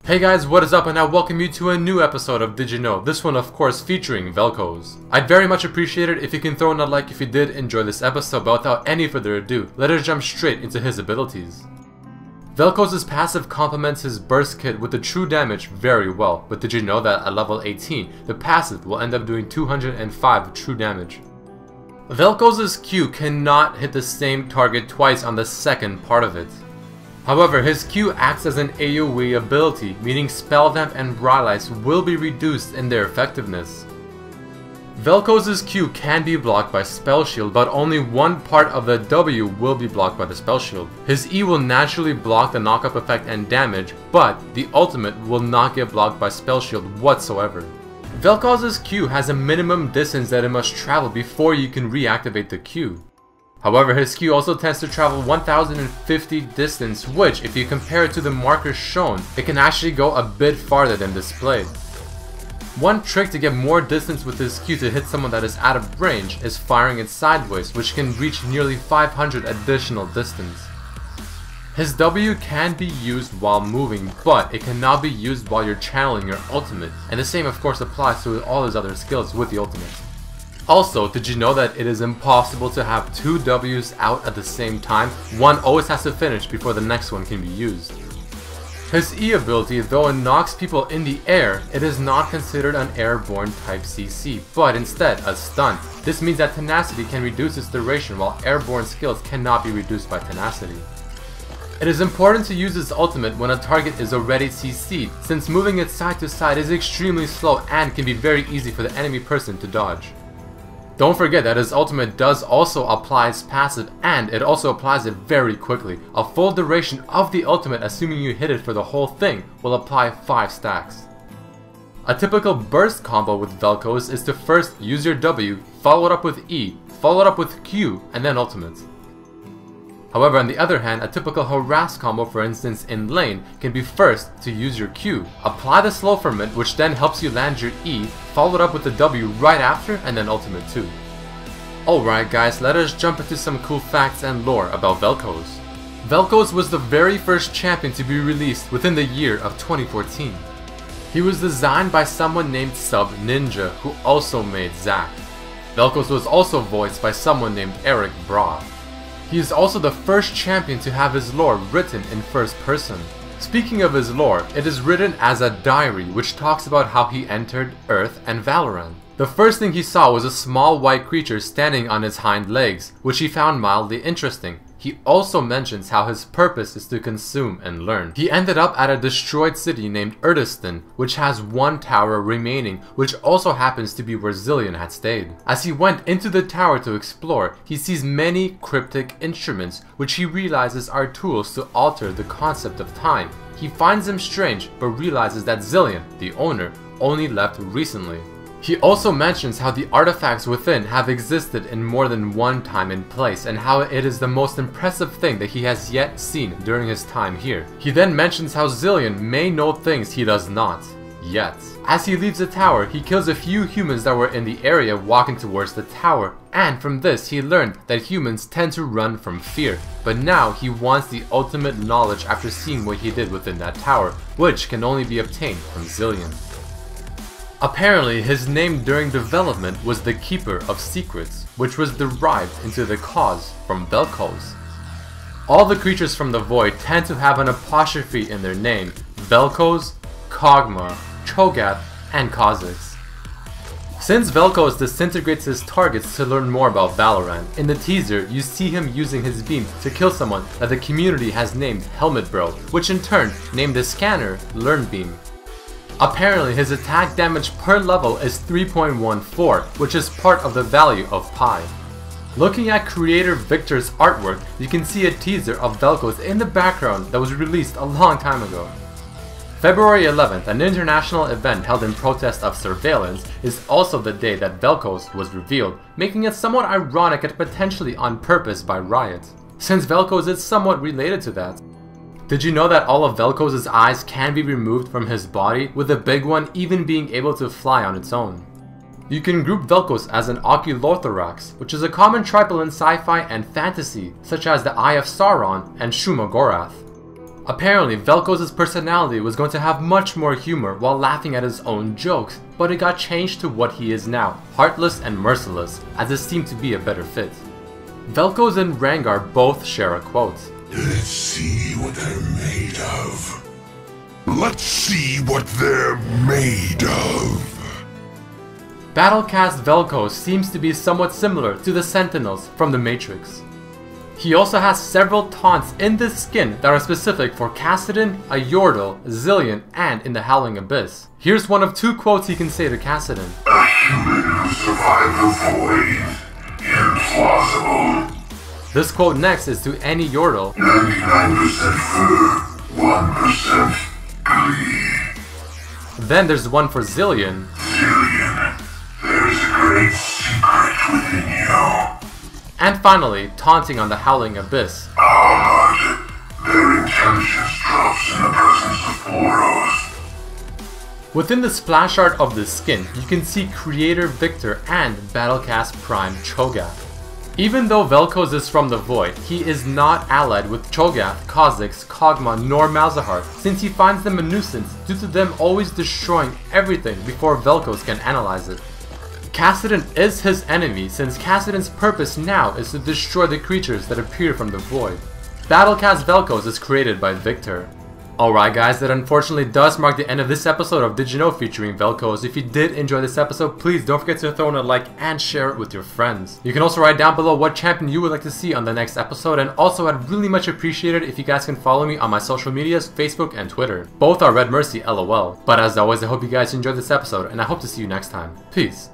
Hey guys, what is up, and I welcome you to a new episode of Did You Know? This one of course featuring Vel'Koz. I'd very much appreciate it if you can throw in a like if you did enjoy this episode, but without any further ado, let us jump straight into his abilities. Vel'Koz's passive complements his burst kit with the true damage very well, but did you know that at level 18, the passive will end up doing 205 true damage. Vel'Koz's Q cannot hit the same target twice on the second part of it. However, his Q acts as an AoE ability, meaning Spell Vamp and Rylai's will be reduced in their effectiveness. Vel'Koz's Q can be blocked by Spell Shield, but only one part of the W will be blocked by the Spell Shield. His E will naturally block the knockup effect and damage, but the ultimate will not get blocked by Spell Shield whatsoever. Vel'Koz's Q has a minimum distance that it must travel before you can reactivate the Q. However, his Q also tends to travel 1050 distance, which, if you compare it to the markers shown, it can actually go a bit farther than displayed. One trick to get more distance with his Q to hit someone that is out of range is firing it sideways, which can reach nearly 500 additional distance. His W can be used while moving, but it cannot be used while you're channeling your ultimate, and the same of course applies to all his other skills with the ultimate. Also, did you know that it is impossible to have two W's out at the same time? One always has to finish before the next one can be used. His E ability, though it knocks people in the air, it is not considered an airborne type CC, but instead a stun. This means that tenacity can reduce its duration while airborne skills cannot be reduced by tenacity. It is important to use its ultimate when a target is already CC'd, since moving it side to side is extremely slow and can be very easy for the enemy person to dodge. Don't forget that his ultimate does also apply its passive, and it also applies it very quickly. A full duration of the ultimate, assuming you hit it for the whole thing, will apply 5 stacks. A typical burst combo with Vel'Koz is to first use your W, follow it up with E, follow it up with Q, and then ultimate. However, on the other hand, a typical harass combo, for instance in lane, can be first to use your Q, apply the slow ferment, which then helps you land your E, follow it up with the W right after, and then ultimate too. Alright guys, let us jump into some cool facts and lore about Vel'Koz. Vel'Koz was the very first champion to be released within the year of 2014. He was designed by someone named Sub Ninja, who also made Zac. Vel'Koz was also voiced by someone named Eric Braw. He is also the first champion to have his lore written in first person. Speaking of his lore, it is written as a diary which talks about how he entered Earth and Valoran. The first thing he saw was a small white creature standing on its hind legs, which he found mildly interesting. He also mentions how his purpose is to consume and learn. He ended up at a destroyed city named Urdistan, which has one tower remaining, which also happens to be where Zilean had stayed. As he went into the tower to explore, he sees many cryptic instruments, which he realizes are tools to alter the concept of time. He finds them strange, but realizes that Zilean, the owner, only left recently. He also mentions how the artifacts within have existed in more than one time and place, and how it is the most impressive thing that he has yet seen during his time here. He then mentions how Zilean may know things he does not, yet. As he leaves the tower, he kills a few humans that were in the area walking towards the tower, and from this he learned that humans tend to run from fear. But now he wants the ultimate knowledge after seeing what he did within that tower, which can only be obtained from Zilean. Apparently, his name during development was the Keeper of Secrets, which was derived into the cause from Vel'Koz. All the creatures from the Void tend to have an apostrophe in their name: Vel'Koz, Kog'Maw, Cho'Gath, and Kha'Zix. Since Vel'Koz disintegrates his targets to learn more about Valoran, in the teaser you see him using his beam to kill someone that the community has named Helmet Bro, which in turn named the scanner Learn Beam. Apparently, his attack damage per level is 3.14, which is part of the value of Pi. Looking at creator Victor's artwork, you can see a teaser of Vel'Koz in the background that was released a long time ago. February 11th, an international event held in protest of surveillance, is also the day that Vel'Koz was revealed, making it somewhat ironic and potentially on purpose by Riot, since Vel'Koz is somewhat related to that. Did you know that all of Vel'Koz's eyes can be removed from his body, with the big one even being able to fly on its own? You can group Vel'Koz as an Oculothorax, which is a common tribal in sci-fi and fantasy, such as the Eye of Sauron and Shuma Gorath. Apparently, Vel'Koz' personality was going to have much more humor while laughing at his own jokes, but it got changed to what he is now, heartless and merciless, as this seemed to be a better fit. Vel'Koz and Rangar both share a quote. Let's see what they're made of. Let's see what they're made of. Battlecast Vel'Koz seems to be somewhat similar to the Sentinels from The Matrix. He also has several taunts in this skin that are specific for Kassadin, a Yordle, Zilean, and in the Howling Abyss. Here's one of 2 quotes he can say to Kassadin. A human who survived the void. Implausible. This quote next is to any Yordle. 99% fur, 1% glee. Then there's one for Zilean. Zilean, there's a great secret within you. And finally, taunting on the Howling Abyss. Hard. Their intelligence drops in the presence of Boros. Within the splash art of the skin, you can see Creator Victor and Battlecast Prime Cho'Gath. Even though Vel'Koz is from the Void, he is not allied with Cho'Gath, Kha'Zix, Kog'Maw, nor Malzahar, since he finds them a nuisance due to them always destroying everything before Vel'Koz can analyze it. Kassadin is his enemy, since Kassadin's purpose now is to destroy the creatures that appear from the Void. Battlecast Vel'Koz is created by Victor. Alright guys, that unfortunately does mark the end of this episode of Did You Know featuring Vel'Koz. If you did enjoy this episode, please don't forget to throw in a like and share it with your friends. You can also write down below what champion you would like to see on the next episode, and also I'd really much appreciate it if you guys can follow me on my social medias, Facebook and Twitter. Both are Red Mercy LOL. But as always, I hope you guys enjoyed this episode, and I hope to see you next time. Peace.